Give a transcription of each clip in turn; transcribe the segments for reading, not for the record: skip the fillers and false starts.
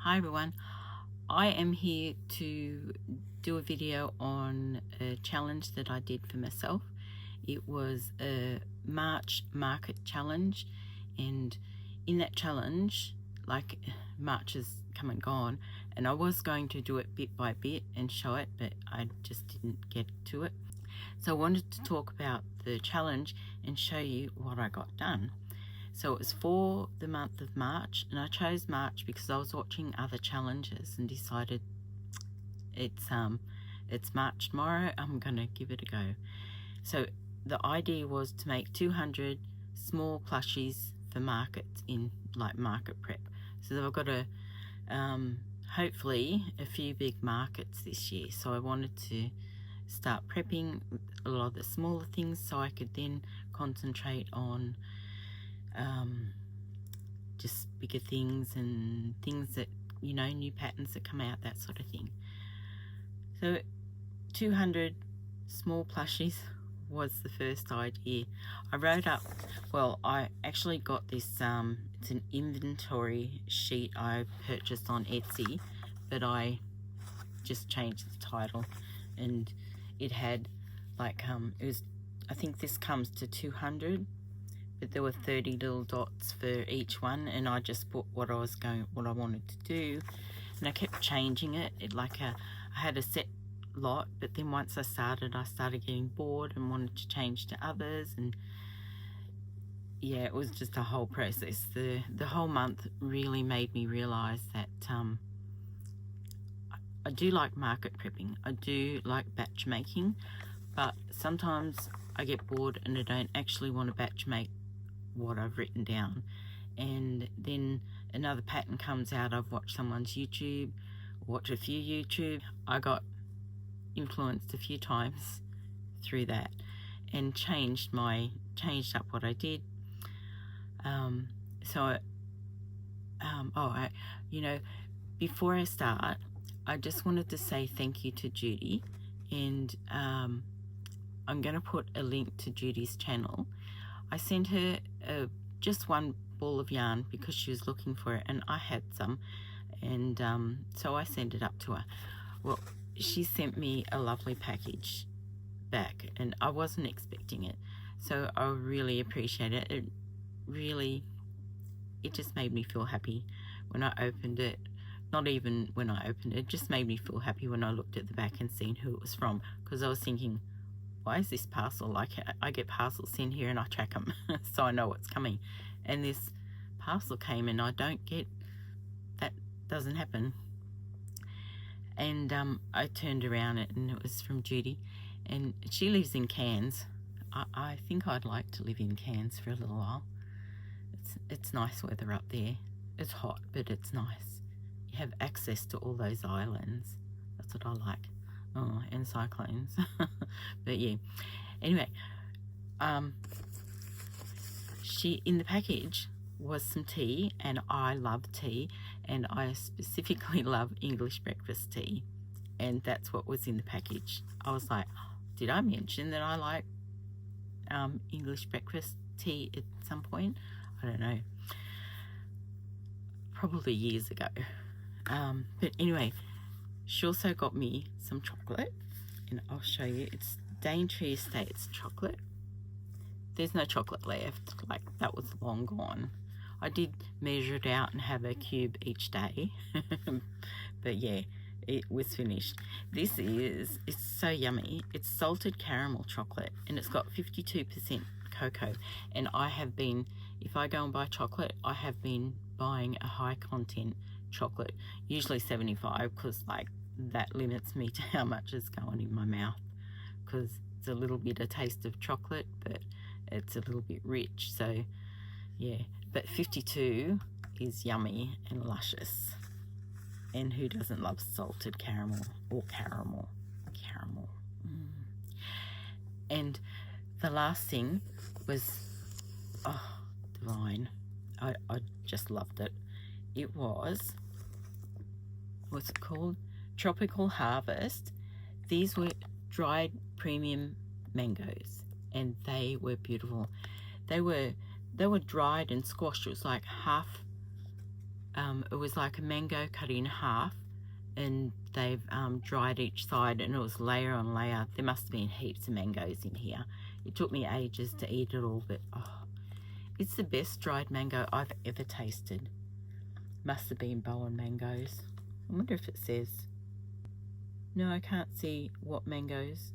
Hi everyone, I am here to do a video on a challenge that I did for myself. It was a March market challenge, and in that challenge, like, March has come and gone, and I was going to do it bit by bit and show it, but I just didn't get to it. So I wanted to talk about the challenge and show you what I got done. So it was for the month of March, and I chose March because I was watching other challenges and decided it's March tomorrow, I'm gonna give it a go. So the idea was to make 200 small plushies for markets in like market prep. So I've got hopefully a few big markets this year. So I wanted to start prepping a lot of the smaller things so I could then concentrate on just bigger things and things that, you know, new patterns that come out, that sort of thing. So 200 small plushies was the first idea. I wrote up, well, I actually got this, it's an inventory sheet I purchased on Etsy, but I just changed the title, and it had like, it was, I think this comes to 200, but there were 30 little dots for each one, and I just put what I wanted to do, and I kept changing it. I had a set lot, but then once I started getting bored and wanted to change to others, and yeah, it was just a whole process. The whole month really made me realize that I do like market prepping, I do like batch making, but sometimes I get bored and I don't actually want to batch make what I've written down, and then another pattern comes out. I've watched someone's YouTube, watched a few YouTube. I got influenced a few times through that and changed up what I did. You know, before I start, I just wanted to say thank you to Judy, and I'm going to put a link to Judy's channel. I sent her just one ball of yarn because she was looking for it, and I had some, and so I sent it up to her. Well, she sent me a lovely package back, and I wasn't expecting it, so I really appreciate it. It just made me feel happy when I opened it. Not even when I opened it, it just made me feel happy when I looked at the back and seen who it was from, because I was thinking, why is this parcel, like, I get parcels sent here and I track them so I know what's coming, and this parcel came and I don't get that. Doesn't happen. And I turned around it and it was from Judy, and she lives in Cairns. I think I'd like to live in Cairns for a little while. It's nice weather up there. It's hot, but it's nice. You have access to all those islands. That's what I like. Oh, and cyclones. But yeah, anyway, in the package was some tea, and I love tea, and I specifically love English breakfast tea, and that's what was in the package. I was like, did I mention that I like English breakfast tea at some point? I don't know, probably years ago. But anyway, she also got me some chocolate, and I'll show you. It's Daintree Estates chocolate. There's no chocolate left, like, that was long gone. I did measure it out and have a cube each day, but yeah, it was finished. It's so yummy. It's salted caramel chocolate, and it's got 52% cocoa, and I have been, if I go and buy chocolate, I have been buying a high content chocolate, usually 75, because like that limits me to how much is going in my mouth, because it's a little bit of taste of chocolate, but it's a little bit rich. So yeah, but 52 is yummy and luscious, and who doesn't love salted caramel or caramel? And the last thing was, oh, divine. I just loved it. It was, what's it called? Tropical Harvest. These were dried premium mangoes, and they were beautiful. They were dried and squashed. It was like half it was like a mango cut in half, and they've dried each side, and it was layer on layer. There must have been heaps of mangoes in here. It took me ages to eat it all, but oh, it's the best dried mango I've ever tasted. Must have been Bowen mangoes. I wonder if it says. No, I can't see what mangoes.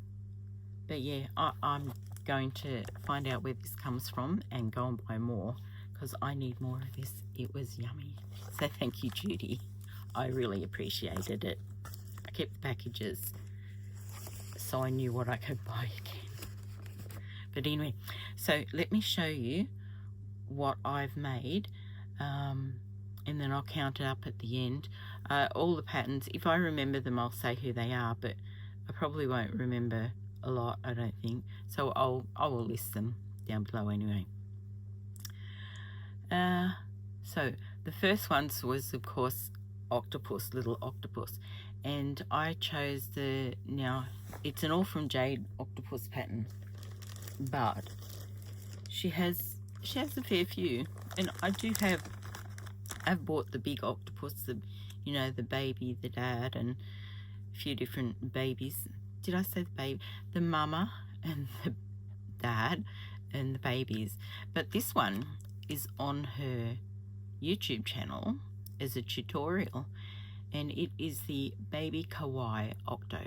But yeah, I'm going to find out where this comes from and go and buy more, because I need more of this. It was yummy. So thank you, Judy. I really appreciated it. I kept the packages so I knew what I could buy again. But anyway, so let me show you what I've made, and then I'll count it up at the end. All the patterns, if I remember them, I'll say who they are, but I probably won't remember a lot, I don't think. So I will list them down below anyway. So the first ones was, of course, octopus, little octopus, and I chose now it's an All From Jade octopus pattern, but she has a fair few, and I've bought the big octopus, the baby, the dad, and a few different babies. Did I say the baby? The mama and the dad and the babies. But this one is on her YouTube channel as a tutorial, and it is the baby Kawaii octo.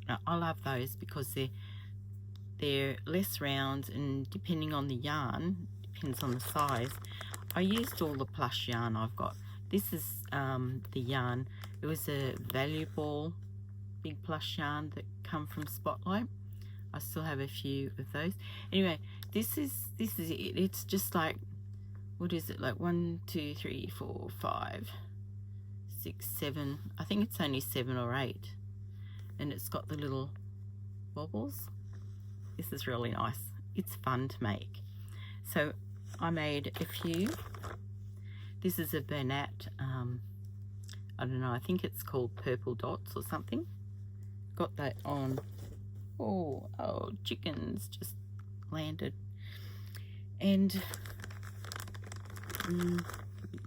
Now, I love those because they're less round, and depending on the yarn, depends on the size. I used all the plush yarn I've got. This is the yarn. It was a valuable big plush yarn that come from Spotlight. I still have a few of those. Anyway, this is it. It's just like, what is it, like 1, 2, 3, 4, 5, 6, 7. I think it's only 7 or 8, and it's got the little wobbles. This is really nice. It's fun to make. So I made a few. This is a Bernat, I don't know, I think it's called Purple Dots or something. Got that on. Oh, chickens just landed. And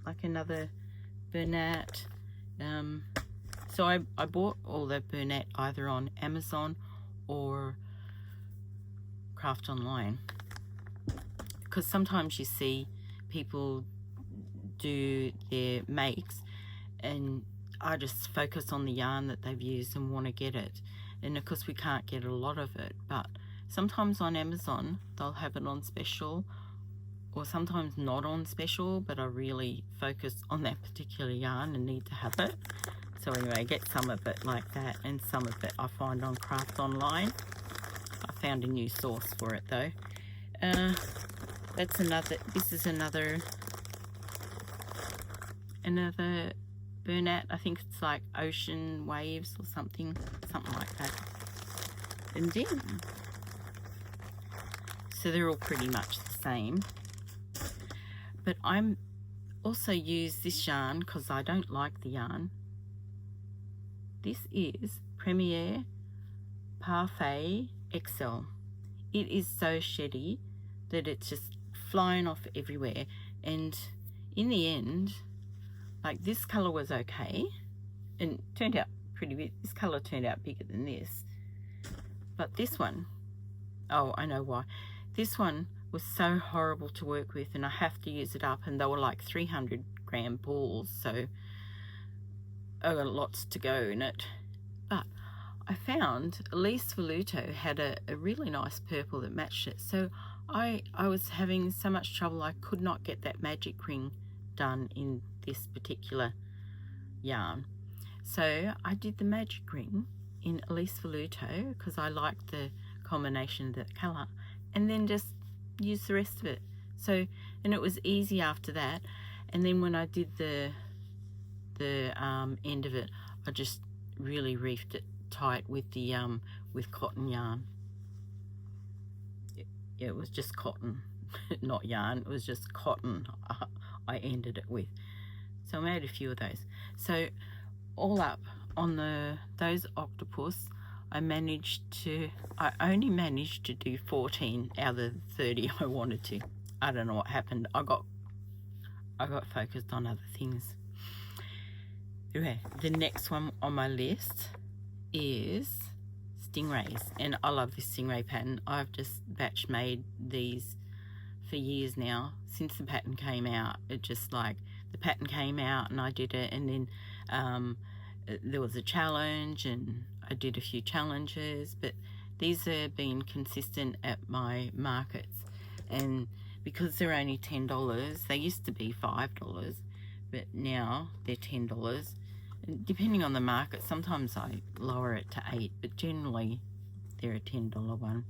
like another Bernat. So I bought all the Bernat either on Amazon or Craft Online, because sometimes you see people do their makes, and I just focus on the yarn that they've used and want to get it. And of course we can't get a lot of it, but sometimes on Amazon they'll have it on special, or sometimes not on special, but I really focus on that particular yarn and need to have it. So anyway, I get some of it like that, and some of it I find on Craft Online. I found a new source for it though. This is another Bernat. I think it's like Ocean Waves or something like that. And then, so they're all pretty much the same. But I'm also use this yarn because I don't like the yarn. This is Premier Parfait XL. It is so sheddy that it's just flying off everywhere, and in the end, like, this color was okay and turned out pretty big. This color turned out bigger than this, but this one, oh, I know why. This one was so horrible to work with, and I have to use it up, and they were like 300-gram balls, so I got lots to go in it. But I found Elise Voluto had a really nice purple that matched it, so I was having so much trouble I could not get that magic ring done in this particular yarn. So I did the magic ring in Elise Voluto because I liked the combination of the colour, and then just used the rest of it. So, and it was easy after that. And then when I did the end of it, I just really reefed it tight with the with cotton yarn. It was just cotton, not yarn. It was just cotton I ended it with. So I made a few of those. So all up on those octopus, I only managed to do 14 out of the 30 I wanted to. I don't know what happened. I got focused on other things. Okay, the next one on my list is stingrays, and I love this stingray pattern. I've just batch made these for years now, since the pattern came out. It just like the pattern came out and I did it, and then there was a challenge and I did a few challenges, but these have been consistent at my markets, and because they're only $10, they used to be $5, but now they're $10. And depending on the market, sometimes I lower it to $8, but generally they're a $10 one.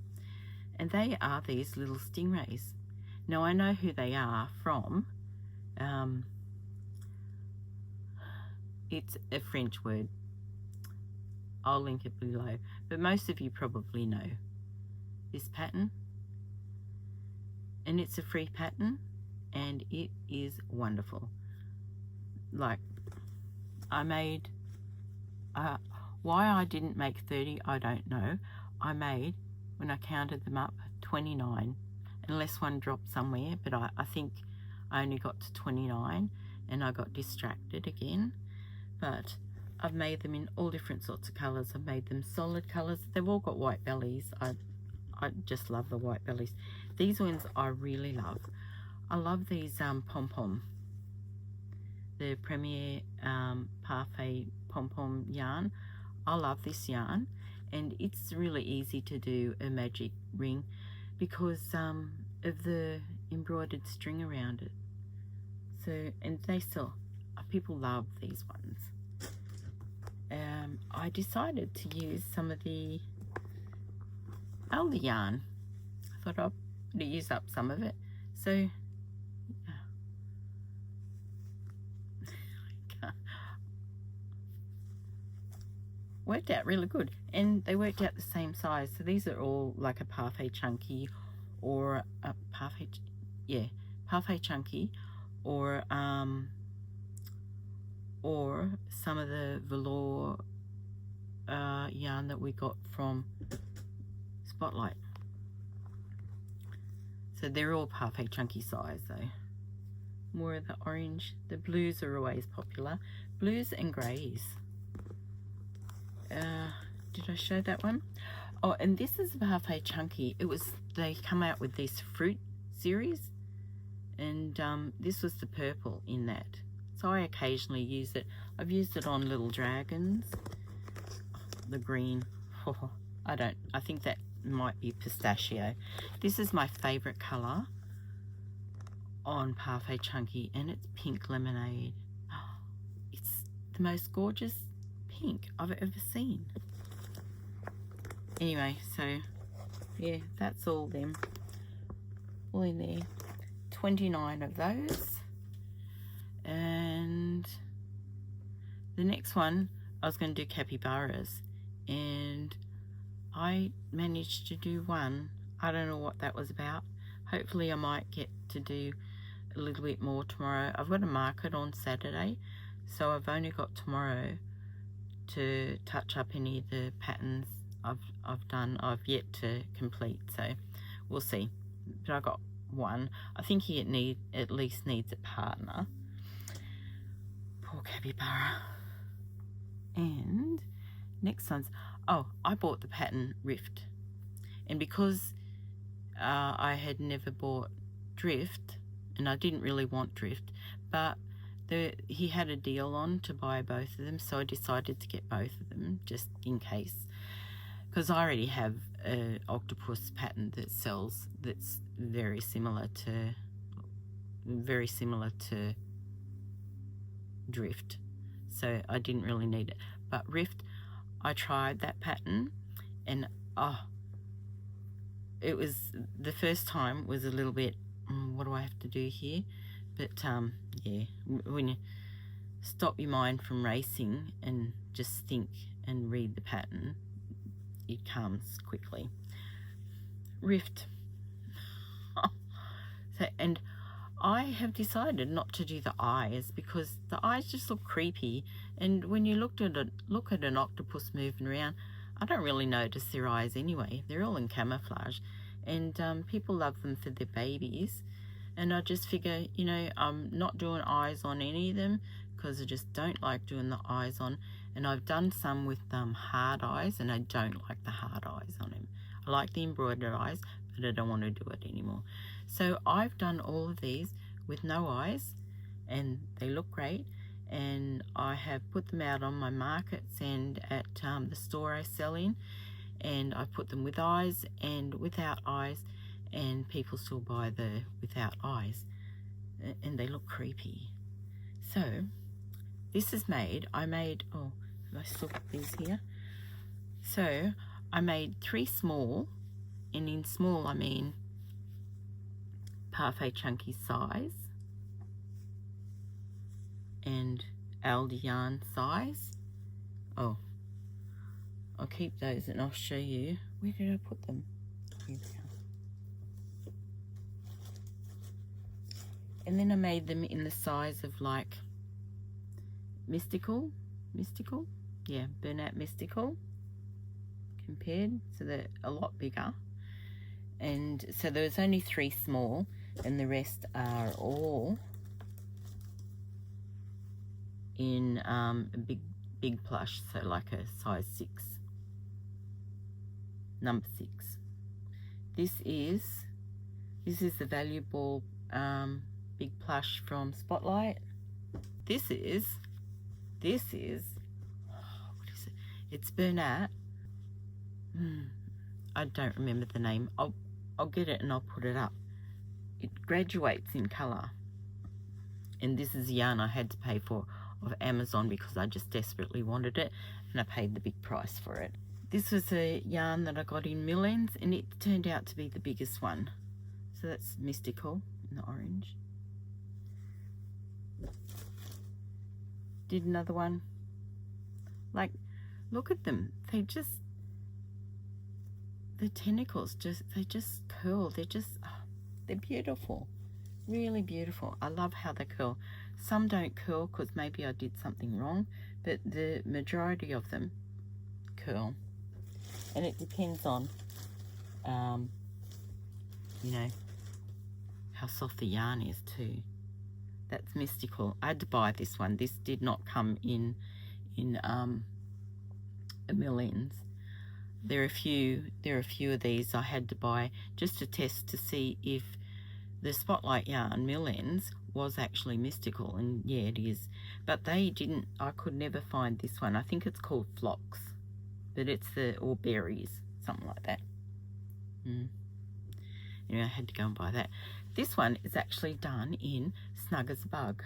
And they are these little stingrays. Now I know who they are from. It's a French word. I'll link it below, but most of you probably know this pattern, and it's a free pattern and it is wonderful. Like, I made why I didn't make 30, I don't know. I made, when I counted them up, 29, unless one dropped somewhere, but I think I only got to 29 and I got distracted again. But I've made them in all different sorts of colours. I've made them solid colours. They've all got white bellies. I just love the white bellies. These ones I really love. I love these pom-pom. The Premier Parfait pom-pom yarn. I love this yarn, and it's really easy to do a magic ring because of the embroidered string around it. So, and they still, people love these ones. I decided to use some of the Aldi yarn. I thought I'd use up some of it. So, yeah. Worked out really good, and they worked out the same size. So these are all like a Parfait Chunky or a Parfait Chunky, or some of the velour yarn that we got from Spotlight. So they're all Parfait Chunky size though. More of the orange. The blues are always popular. Blues and greys. Did I show that one? Oh, and this is Parfait Chunky. They come out with this fruit series, and this was the purple in that. So I occasionally use it. I've used it on little dragons. The green. Oh, I think that might be pistachio. This is my favorite color on Parfait Chunky, and it's pink lemonade. It's the most gorgeous pink I've ever seen. Anyway, so yeah, that's all them. All in there. 29 of those. And the next one, I was going to do capybaras, and I managed to do one. I don't know what that was about. Hopefully I might get to do a little bit more tomorrow. I've got a market on Saturday, so I've only got tomorrow to touch up any of the patterns I've done. I've yet to complete, so we'll see. But I got one. I think he at least needs a partner. Poor capybara. And next one's, I bought the pattern Rift, and because I had never bought Drift, and I didn't really want Drift, but he had a deal on to buy both of them, so I decided to get both of them just in case, because I already have an octopus pattern that sells that's very similar to Drift, so I didn't really need it. But Rift, I tried that pattern, and it was, the first time was a little bit, what do I have to do here? But yeah, when you stop your mind from racing and just think and read the pattern, it comes quickly. Rift. So, and I have decided not to do the eyes because the eyes just look creepy, and when you look at an octopus moving around, I don't really notice their eyes anyway. They're all in camouflage, and people love them for their babies, and I just figure, I'm not doing eyes on any of them because I just don't like doing the eyes on, and I've done some with hard eyes, and I don't like the hard eyes on him. I like the embroidered eyes, but I don't want to do it anymore. So I've done all of these with no eyes, and they look great, and I have put them out on my markets and at the store I sell in, and I put them with eyes and without eyes, and people still buy the without eyes, and they look creepy. So this is made, I made, oh, have I still got these here? So I made 3 small, and in small I mean parfait chunky size and Aldi yarn size. Oh, I'll keep those and I'll show you. Where did I put them? Here we go. And then I made them in the size of like mystical, yeah, burnout mystical compared, so they're a lot bigger. And so there was only 3 small, and the rest are all in a big plush, so like a size 6, number 6. This is the valuable big plush from Spotlight. This is oh, what is it? It's Bernat. I don't remember the name. I'll get it and I'll put it up. It graduates in colour, and this is the yarn I had to pay for of Amazon because I just desperately wanted it, and I paid the big price for it. This was a yarn that I got in Millens, and it turned out to be the biggest one. So that's mystical in the orange. Did another one. Like, look at them. The tentacles they just curl. They're beautiful, really beautiful. I love how they curl. Some don't curl because maybe I did something wrong, but the majority of them curl, and it depends on you know, how soft the yarn is too. That's mystical. I had to buy this one. This did not come in a Millens. There are a few of these I had to buy just to test to see if the Spotlight yarn Millens was actually mystical, and yeah, it is. But they didn't. I could never find this one. I think it's called Phlox, but it's or berries, something like that. Anyway, I had to go and buy that. This one is actually done in Snug as a Bug,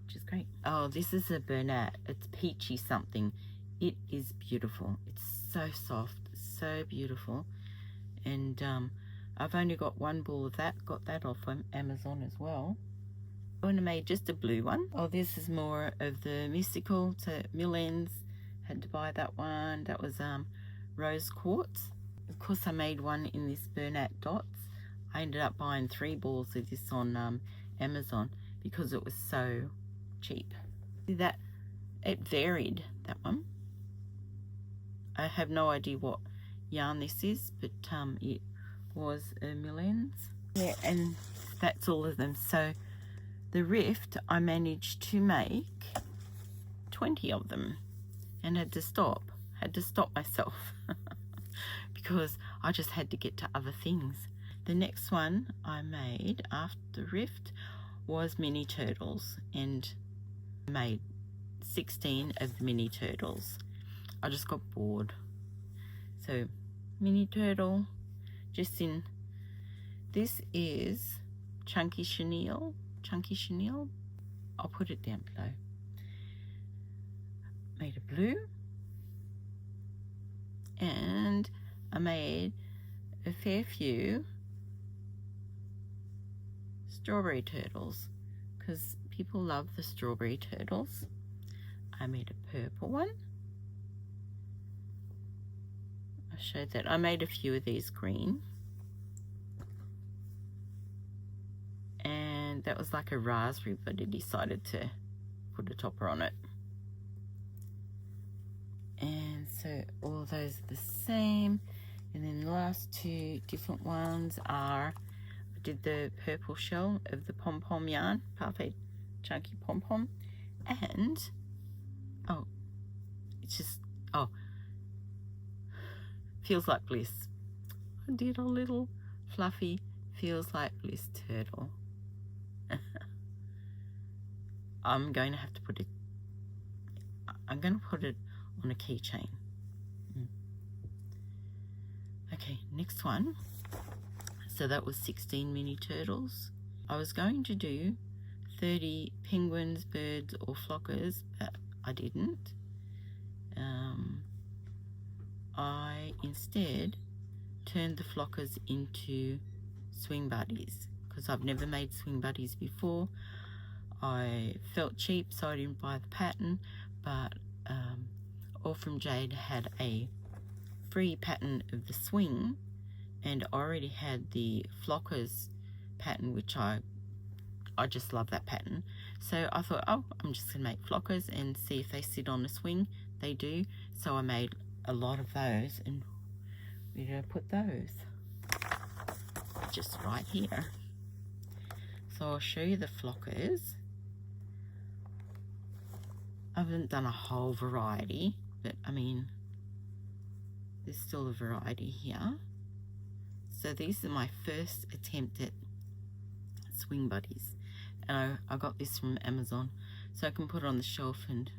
which is great. Oh, this is a Bernat. It's peachy something. It is beautiful. It's so soft, so beautiful. And I've only got 1 ball of that. Got that off Amazon as well. I made just a blue one. Oh, this is more of the mystical. So Millens, had to buy that one. That was rose quartz. Of course, I made one in this Bernat dots. I ended up buying 3 balls of this on Amazon because it was so cheap. That it varied, that one. I have no idea what yarn this is, but it was a Millens. Yeah, and that's all of them. So the Rift, I managed to make 20 of them, and had to stop myself because I just had to get to other things. The next one I made after the Rift was mini turtles, and I made 16 of mini turtles. I just got bored. So mini turtle, just in, this is chunky chenille. I'll put it down below. Made a blue, and I made a fair few strawberry turtles because people love the strawberry turtles. I made a purple one. I showed that. I made a few of these green. And that was like a raspberry, but I decided to put a topper on it. And so all those are the same. And then the last 2 different ones are, I did the purple shell of the pom-pom yarn, parfait chunky pom-pom. And, oh, it's just, oh, feels like bliss. I did a little fluffy feels like bliss turtle. I'm going to have to put it, I'm going to put it on a keychain. Okay, next one. So that was 16 mini turtles. I was going to do 30 penguins, birds or flockers, but I didn't. I instead turned the flockers into swing buddies because I've never made swing buddies before. I felt cheap, so I didn't buy the pattern, but All From Jade had a free pattern of the swing, and I already had the flockers pattern, which I just love that pattern. So I thought, oh, I'm just gonna make flockers and see if they sit on a swing. They do. So I made a lot of those, and where did I put those? Just right here. So I'll show you the flockers. I haven't done a whole variety, but I mean, there's still a variety here. So these are my first attempt at swing buddies, and I got this from Amazon, so I can put it on the shelf and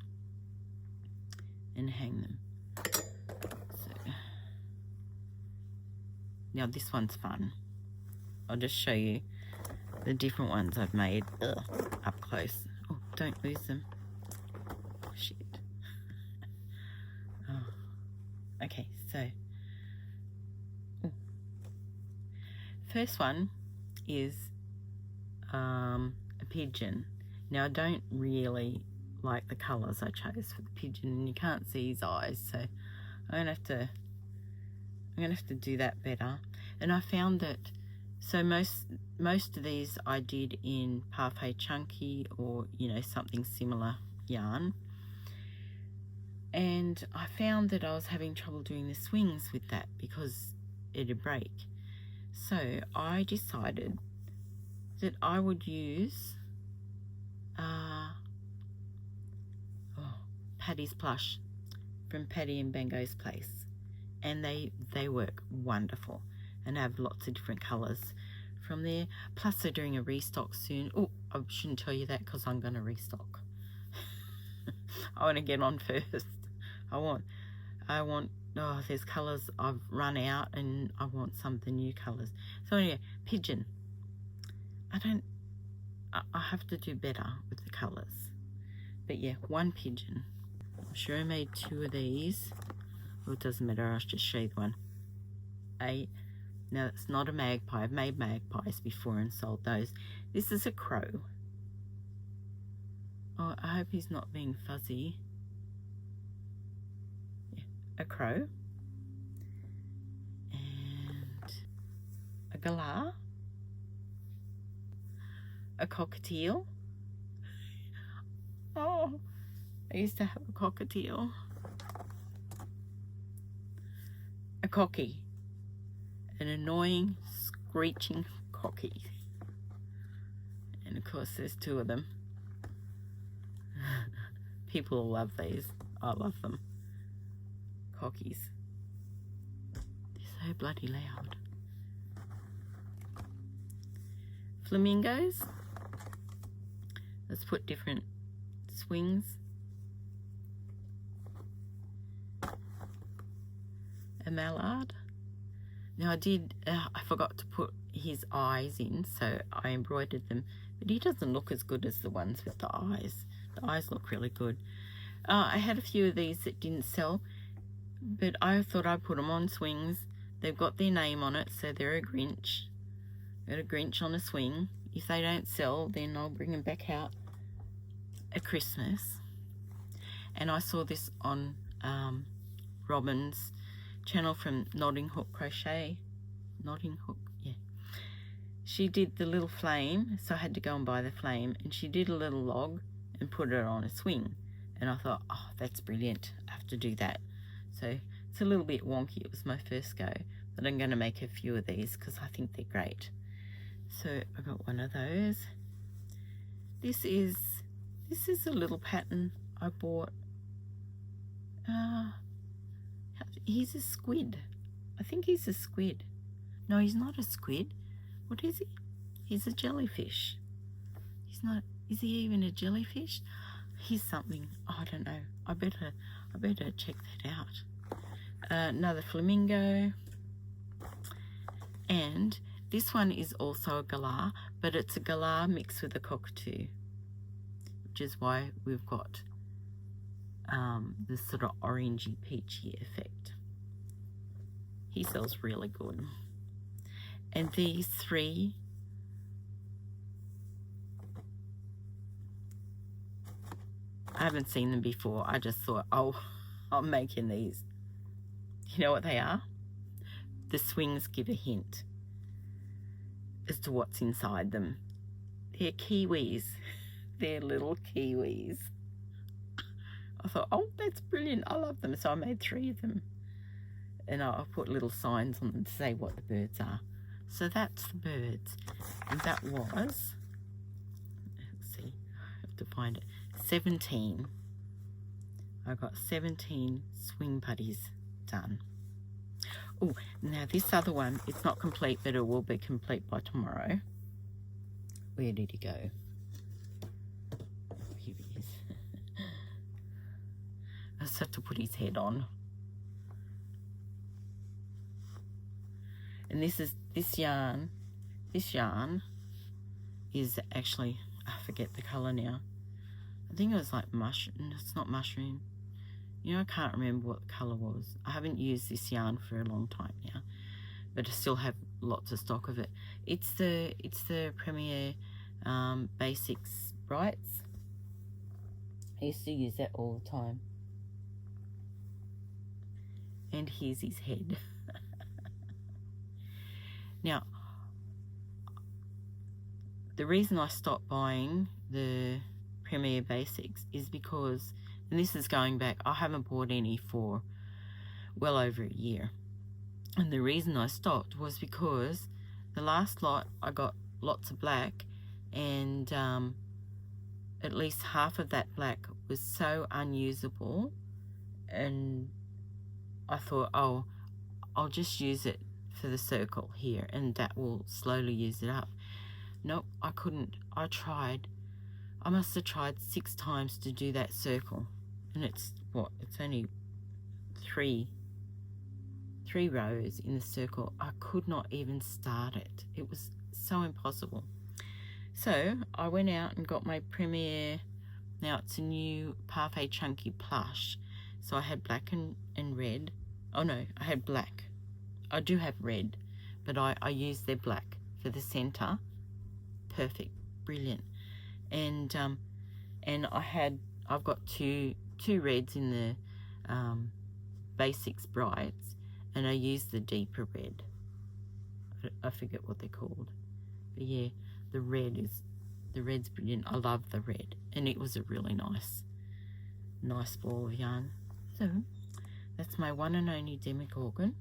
hang them. So now this one's fun. I'll just show you the different ones I've made up close. Oh, don't lose them. Shit. Oh. Okay, so first one is a pigeon. Now I don't really like the colours I chose for the pigeon, and you can't see his eyes, so I'm gonna have to do that better. And I found that most of these I did in parfait chunky or something similar yarn, and I found that I was having trouble doing the swings with that because it'd break. So I decided that I would use Pati's plush from Pati and Bango's Place, and they work wonderful and have lots of different colours from there. Plus they're doing a restock soon. Oh, I shouldn't tell you that because I'm going to restock. I want to get on first. I want oh, there's colours I've run out, and I want some of the new colours. So anyway, pigeon. I have to do better with the colours. But yeah, one pigeon. I'm sure I made 2 of these. Well, it doesn't matter, I'll just show you the one. Now it's not a magpie. I've made magpies before and sold those. This is a crow. Oh, I hope he's not being fuzzy. Yeah, a crow. And a galah. A cockatiel. Oh, I used to have a cockatiel. A cocky. An annoying, screeching cocky. And of course there's 2 of them. People will love these. I love them. Cockies. They're so bloody loud. Flamingos. Let's put different swings. A mallard. Now I forgot to put his eyes in, so I embroidered them, but he doesn't look as good as the ones with the eyes. The eyes look really good. I had a few of these that didn't sell, but I thought I'd put them on swings. They've got their name on it, so they're a Grinch. Got a Grinch on a swing. If they don't sell, then I'll bring them back out at Christmas. And I saw this on Robyn's channel from Nodding Hook Crochet. Nodding Hook, yeah. She did the little flame, so I had to go and buy the flame, and she did a little log and put it on a swing. And I thought, oh, that's brilliant. I have to do that. So it's a little bit wonky. It was my first go, but I'm going to make a few of these because I think they're great. So I got one of those. This is This is a little pattern I bought. He's a squid. I think he's a squid. No, he's not a squid. What is he? He's a jellyfish. He's not. Is he even a jellyfish? He's something. Oh, I don't know. I better check that out. Another flamingo. And this one is also a galah, but it's a galah mixed with a cockatoo, which is why we've got this sort of orangey peachy effect. He sells really good. And these three I haven't seen them before. I just thought, oh, I'm making these. You know what they are? The swings give a hint as to what's inside them. They're kiwis. They're little kiwis. I thought, oh, that's brilliant. I love them. So I made 3 of them. And I put little signs on them to say what the birds are. So that's the birds. And that was, let's see, I have to find it, 17. I got 17 swing putties done. Oh, now this other one, it's not complete, but it will be complete by tomorrow. Where did he go? Here he is. I just have to put his head on. And this yarn is actually, I forget the colour now. I think it was like mushroom. It's not mushroom. You know, I can't remember what the colour was. I haven't used this yarn for a long time now, but I still have lots of stock of it. It's the Premier Basics Brights. I used to use that all the time. And here's his head. Now, the reason I stopped buying the Premier Basics is because, and this is going back, I haven't bought any for well over a year. And the reason I stopped was because the last lot I got lots of black, and at least half of that black was so unusable, and I thought, oh, I'll just use it for the circle here and that will slowly use it up. Nope, I couldn't. I tried. I must have tried 6 times to do that circle, and it's what, it's only three rows in the circle. I could not even start it. It was so impossible. So I went out and got my Premier, now it's a new Parfait Chunky Plush. So I had black and red. Oh no, I had black. I do have red, but I used their black for the center. Perfect, brilliant. And I've got two reds in the Basics Brights, and I used the deeper red. I forget what they're called, but yeah, the red's brilliant. I love the red, and it was a really nice ball of yarn. So that's my one and only Demogorgon,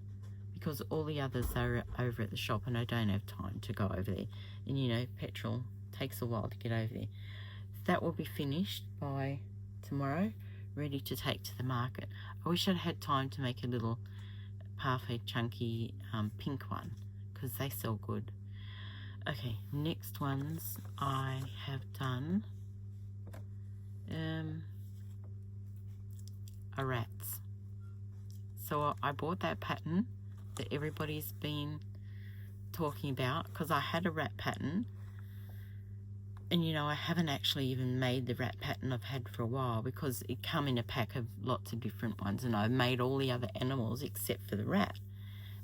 because all the others are over at the shop and I don't have time to go over there. And you know, petrol takes a while to get over there. That will be finished by tomorrow, ready to take to the market. I wish I'd had time to make a little Parfait Chunky pink one, because they sell good. Okay, next ones I have done are rats. So I bought that pattern that everybody's been talking about, because I had a rat pattern, and you know, I haven't actually even made the rat pattern I've had for a while, because it come in a pack of lots of different ones, and I've made all the other animals except for the rat.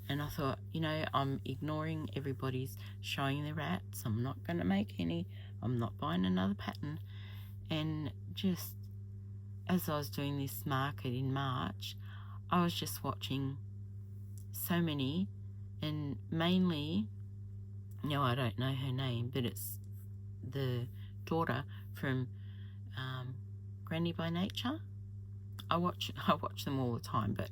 And I thought, you know, I'm ignoring everybody's showing the rats. I'm not going to make any. I'm not buying another pattern. And just as I was doing this market in March, I was just watching so many, and mainly, no, I don't know her name, but it's the daughter from Granny by Nature. I watch them all the time, but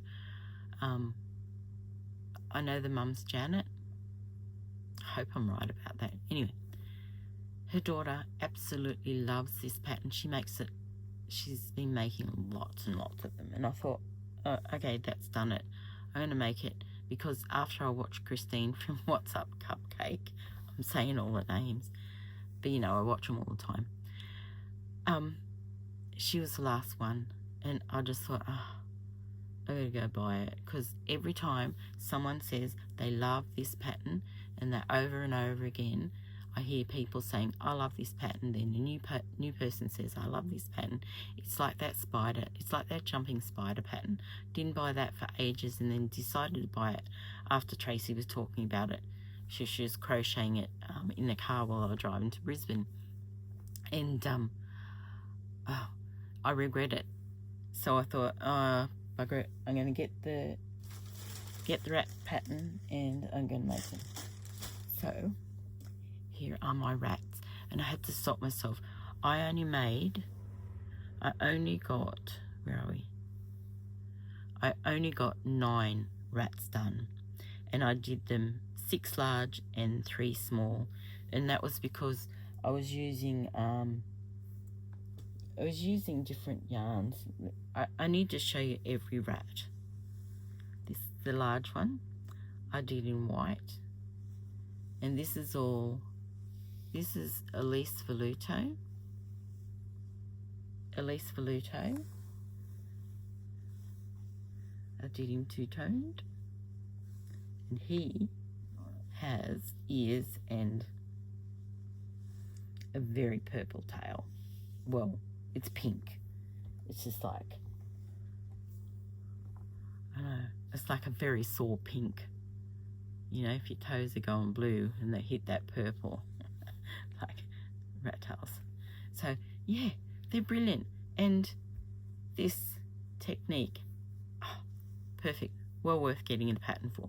I know the mum's Janet. I hope I'm right about that. Anyway, Her daughter absolutely loves this pattern. She makes it, she's been making lots and lots of them. And I thought, oh, okay, that's done it. I'm going to make it, because after I watched Christine from What's Up Cupcake, I'm saying all the names, but you know, I watch them all the time. She was the last one, and I just thought, oh, I gotta go buy it, because every time someone says they love this pattern, and that over and over again, I hear people saying, I love this pattern, then a new person says, I love this pattern. It's like that spider, it's like that jumping spider pattern. Didn't buy that for ages, and then decided to buy it after Tracy was talking about it. She was crocheting it in the car while I was driving to Brisbane, and oh, I regret it. So I thought, bugger it, I'm going to get the rat pattern, and I'm going to make them. So here are my rats, and I had to stop myself. I only got, where are we? I only got 9 rats done, and I did them 6 large and 3 small, and that was because I was using different yarns. I need to show you every rat. This is the large one I did in white, and this is Elise Voluto. I did him 2-toned, and he has ears and a very purple tail. Well, it's pink. It's just like, I don't know, it's like a very sore pink. You know, if your toes are going blue and they hit that purple, like rat tails. So, yeah, they're brilliant. And this technique, oh, perfect. Well worth getting a pattern for,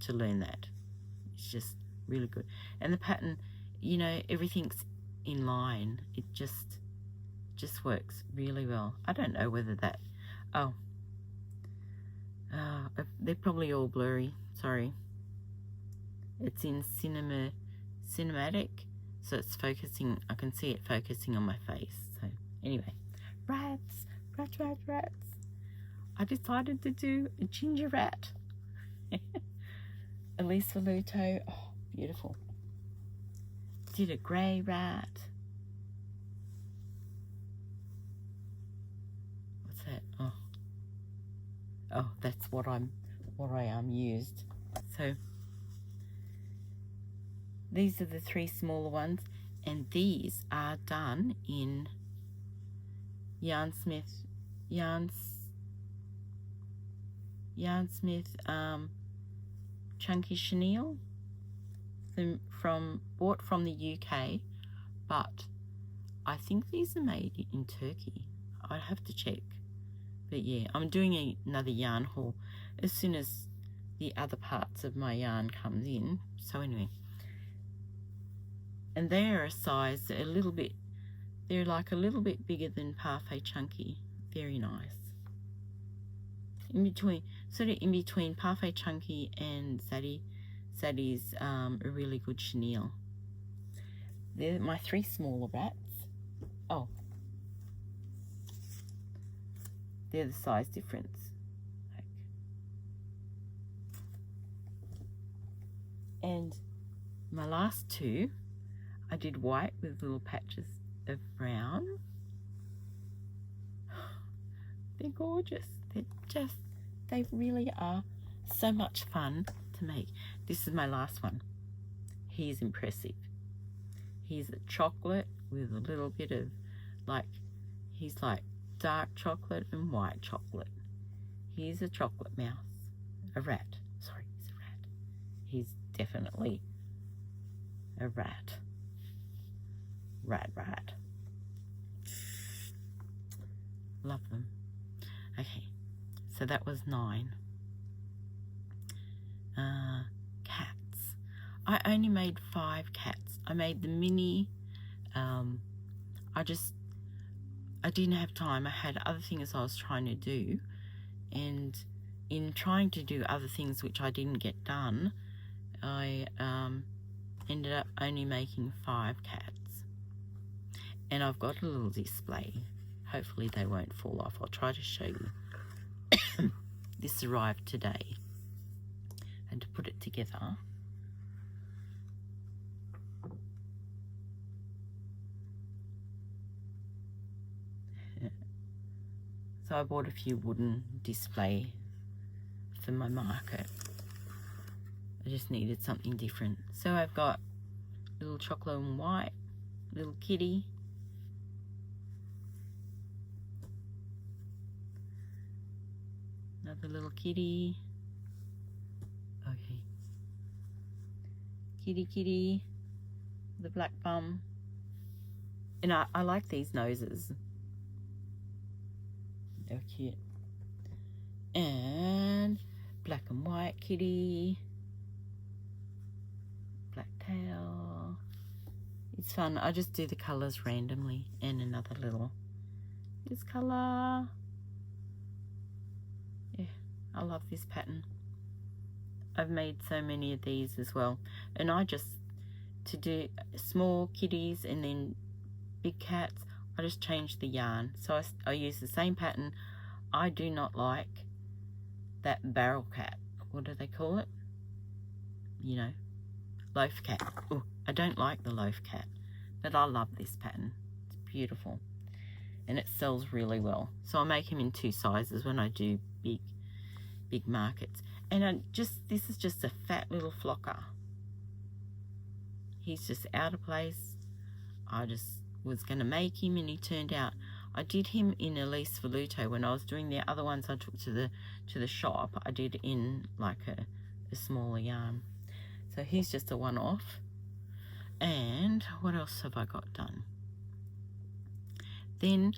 to learn that. It's just really good. And the pattern, you know, everything's in line. It just works really well. I don't know whether that, they're probably all blurry, sorry. It's in cinematic, so it's focusing, I can see it focusing on my face. So anyway, rats. I decided to do a ginger rat. Elise Voluto, oh, beautiful. Did a grey rat. What's that? Oh, that's what I used. So these are the 3 smaller ones, and these are done in Yarnsmith Chunky Chenille, bought from the UK, but I think these are made in Turkey. I'd have to check. But yeah, I'm doing another yarn haul as soon as the other parts of my yarn comes in. So anyway, and they're a size they're like a little bit bigger than Parfait Chunky. Very nice. Sort of in between Parfait Chunky and Zaddy's a really good chenille. They're my 3 smaller rats. Oh, they're the size difference. And my last 2, I did white with little patches of brown. They're gorgeous. They really are so much fun to make. This is my last one. He's impressive. He's a chocolate with a little bit of he's like dark chocolate and white chocolate. He's a chocolate mouse. A rat. Sorry, he's a rat. He's definitely a rat. Rat. Love them. Okay, so that was 9. Cats. I only made 5 cats. I made the mini. I didn't have time. I had other things I was trying to do, and in trying to do other things which I didn't get done, I ended up only making 5 cats. And I've got a little display. Hopefully they won't fall off. I'll try to show you. This arrived today. And to put it together, so I bought a few wooden display for my market. I just needed something different. So I've got little chocolate and white, little kitty, another little kitty, okay, kitty, the black bum, and I like these noses, they're cute, and black and white kitty, black tail. It's fun. I just do the colours randomly, and another little this colour. Yeah, I love this pattern. I've made so many of these as well, and I just, to do small kitties and then big cats, I just change the yarn. So I use the same pattern. I do not like that barrel cat. What do they call it? You know, loaf cat. Oh, I don't like the loaf cat, but I love this pattern. It's beautiful, and it sells really well. So I make him in 2 sizes when I do big markets. And this is just a fat little flocker. He's just out of place. I just was going to make him, and he turned out. I did him in Elise Veluto when I was doing the other ones I took to the shop. I did in like a smaller yarn. So he's just a one-off. And what else have I got done? Then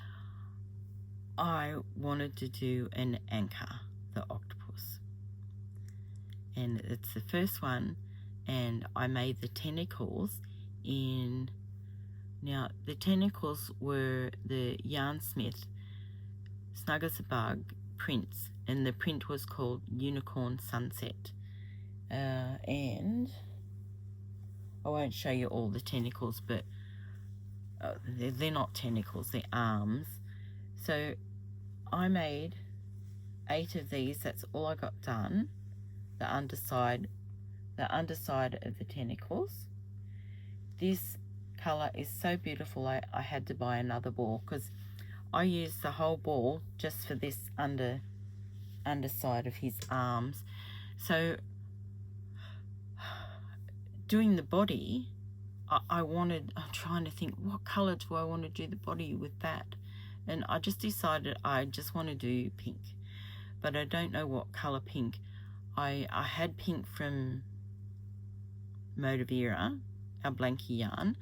I wanted to do an anchor, the octopus. And it's the first one, and I made the tentacles in. Now the tentacles were the Yarnsmith Snug as a Bug prints, and the print was called Unicorn Sunset. And I won't show you all the tentacles, but they're not tentacles, they're arms. So I made 8 of these. That's all I got done. The underside of the tentacles. This color is so beautiful. I had to buy another ball because I used the whole ball just for this underside of his arms. So doing the body, I'm trying to think, what color do I want to do the body with that? And I just decided I just want to do pink, but I don't know what color pink. I had pink from Motivera, our blankie yarn,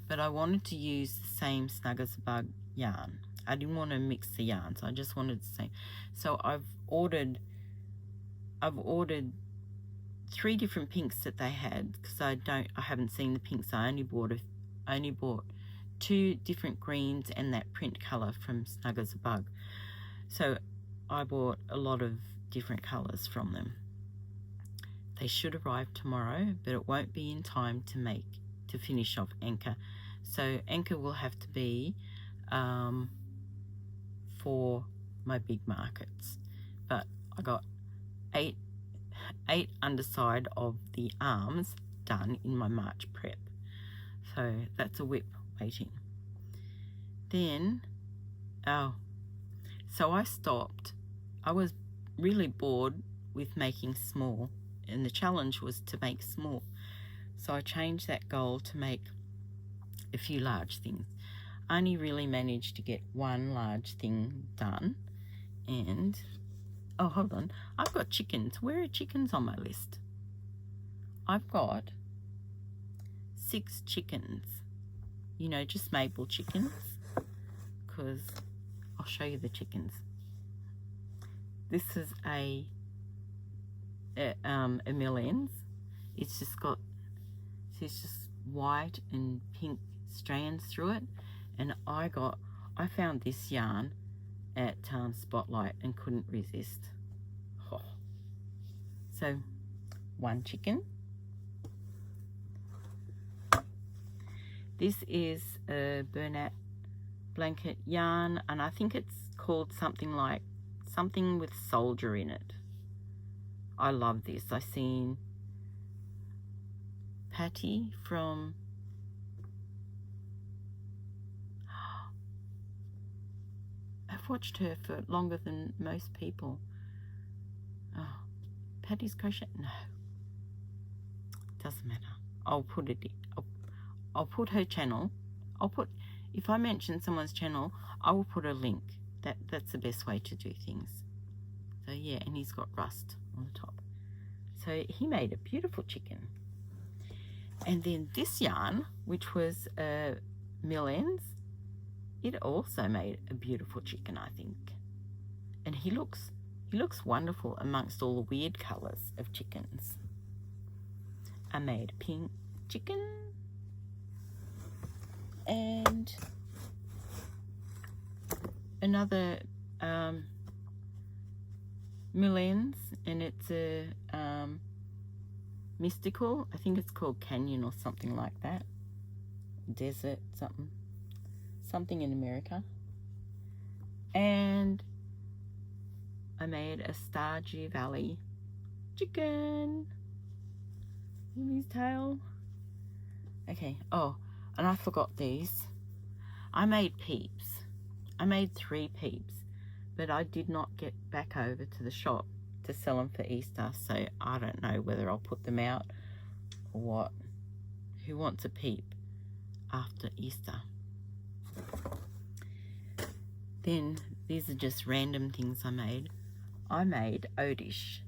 but I wanted to use the same Snug as a Bug yarn. I didn't want to mix the yarns. I just wanted the same. So I've ordered 3 different pinks that they had, because I haven't seen the pinks. I only bought 2 different greens and that print color from Snug as a Bug. So I bought a lot of different colors from them. They should arrive tomorrow, but it won't be in time to finish off Anchor. So Anchor will have to be for my big markets. But I got 8 underside of the arms done in my March prep. So that's a whip waiting. Then, so I stopped. I was really bored with making small, and the challenge was to make small. So I changed that goal to make a few large things. I only really managed to get 1 large thing done. And, oh, hold on. I've got chickens. Where are chickens on my list? I've got 6 chickens. You know, just Mabel chickens. Because I'll show you the chickens. This is a millions. It's just white and pink strands through it, and I found this yarn at Spotlight and couldn't resist. So 1 chicken. This is a Bernat blanket yarn, and I think it's called something with soldier in it. I love this. I seen Pati from I've watched her for longer than most people. Oh, Pati's crochet? No, doesn't matter. I'll put it in. I'll put her channel. If I mention someone's channel, I will put a link. That's the best way to do things. So yeah, and he's got rust on the top. So he made a beautiful chicken. And then this yarn, which was mill ends, it also made a beautiful chicken, I think. And he looks wonderful amongst all the weird colours of chickens. I made a pink chicken and another mill ends, and it's a mystical, I think it's called Canyon or something like that, desert something in America. And I made a Stardew Valley chicken in his tail. Okay, oh, and I forgot these. I made peeps. I made 3 peeps, but I did not get back over to the shop to sell them for Easter, so I don't know whether I'll put them out or what. Who wants a peep after Easter? Then these are just random things I made. I made Oddish.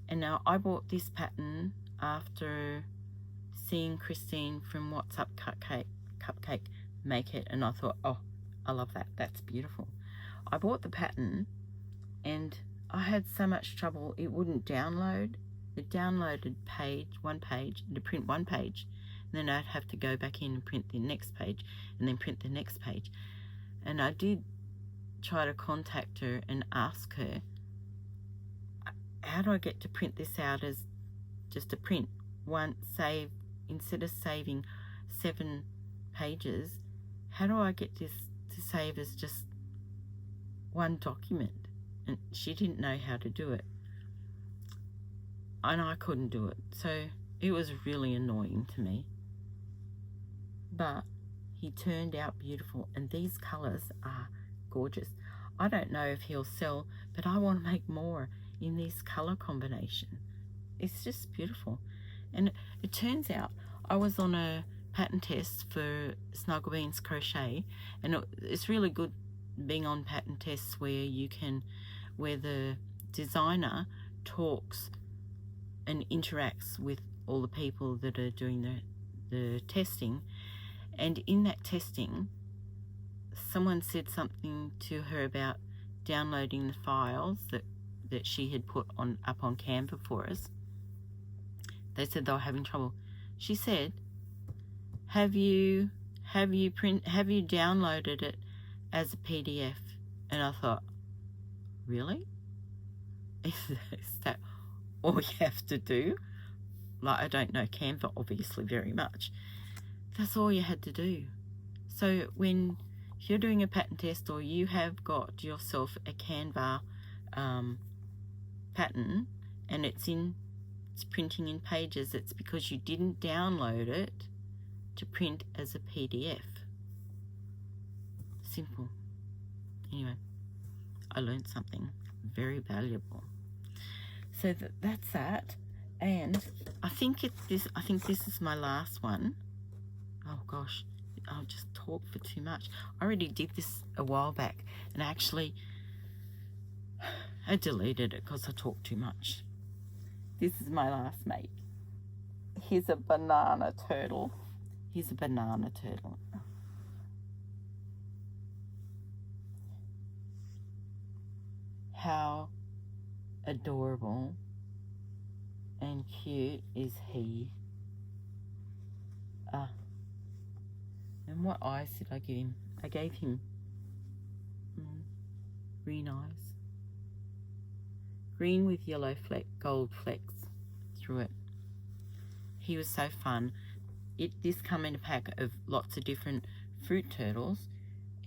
And now I bought this pattern after seeing Christine from What's Up Cupcake make it, and I thought, oh, I love that. That's beautiful. I bought the pattern and I had so much trouble. It wouldn't download. It downloaded one page to print one page, and then I'd have to go back in and print the next page and then print the next page. And I did try to contact her and ask her, how do I get to print this out as just a print? Save, instead of saving 7 pages, how do I get this to save as just one document? And she didn't know how to do it. And I couldn't do it. So it was really annoying to me. But he turned out beautiful, and these colours are gorgeous. I don't know if he'll sell, but I want to make more in this colour combination. It's just beautiful. And it turns out I was on a pattern test for Snuggle Beans Crochet, and it's really good being on pattern tests where the designer talks and interacts with all the people that are doing the testing. And in that testing, someone said something to her about downloading the files that she had put up on Canva for us. They said they were having trouble. She said, have you downloaded it as a PDF? And I thought, really? Is that all you have to do? Like, I don't know Canva obviously very much. That's all you had to do. So when you're doing a pattern test, or you have got yourself a Canva pattern and it's printing in pages, it's because you didn't download it to print as a PDF. Simple. Anyway, I learned something very valuable. So that's that. And I think this is my last one. Oh gosh, I'll just talk for too much. I already did this a while back, and actually I deleted it because I talked too much. This is my last make. Here's a banana turtle. How adorable and cute is he? And what eyes did I give him? I gave him green eyes. Green with yellow gold flecks through it. He was so fun. This come in a pack of lots of different fruit turtles,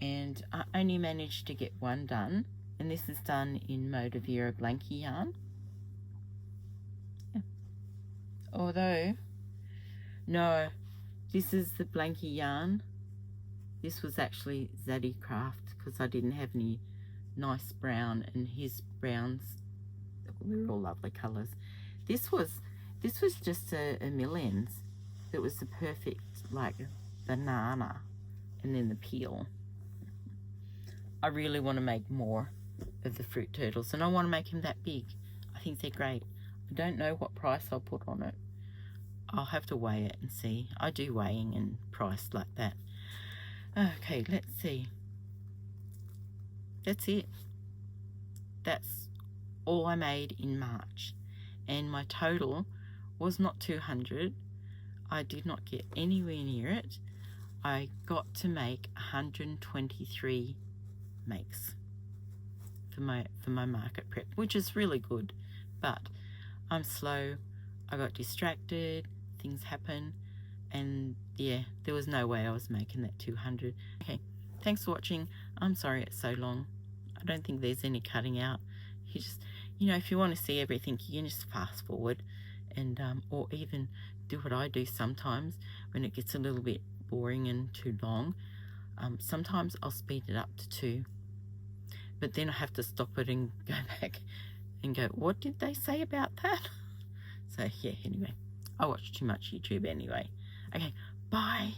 and I only managed to get one done, and this is done in Moda Vera Blanky yarn. Yeah. Although, no, this is the Blanky yarn. This was actually Zaddy Craft because I didn't have any nice brown, and his browns, they're all lovely colours. This was just a Millens. It was the perfect, like, banana and then the peel. I really want to make more of the fruit turtles, and I want to make them that big. I think they're great. I don't know what price I'll put on it. I'll have to weigh it and see. I do weighing and price like that. Okay, let's see. That's it. That's all I made in March, and my total was not 200. I did not get anywhere near it. I got to make 123 makes for my market prep, which is really good, but I'm slow. I got distracted, things happen, and yeah, there was no way I was making that 200. Okay, thanks for watching. I'm sorry it's so long. I don't think there's any cutting out. You just, if you want to see everything, you can just fast forward, and or even do what I do sometimes when it gets a little bit boring and too long. Sometimes I'll speed it up to 2, but then I have to stop it and go back and go, what did they say about that? So yeah, anyway, I watch too much YouTube anyway. Okay, bye.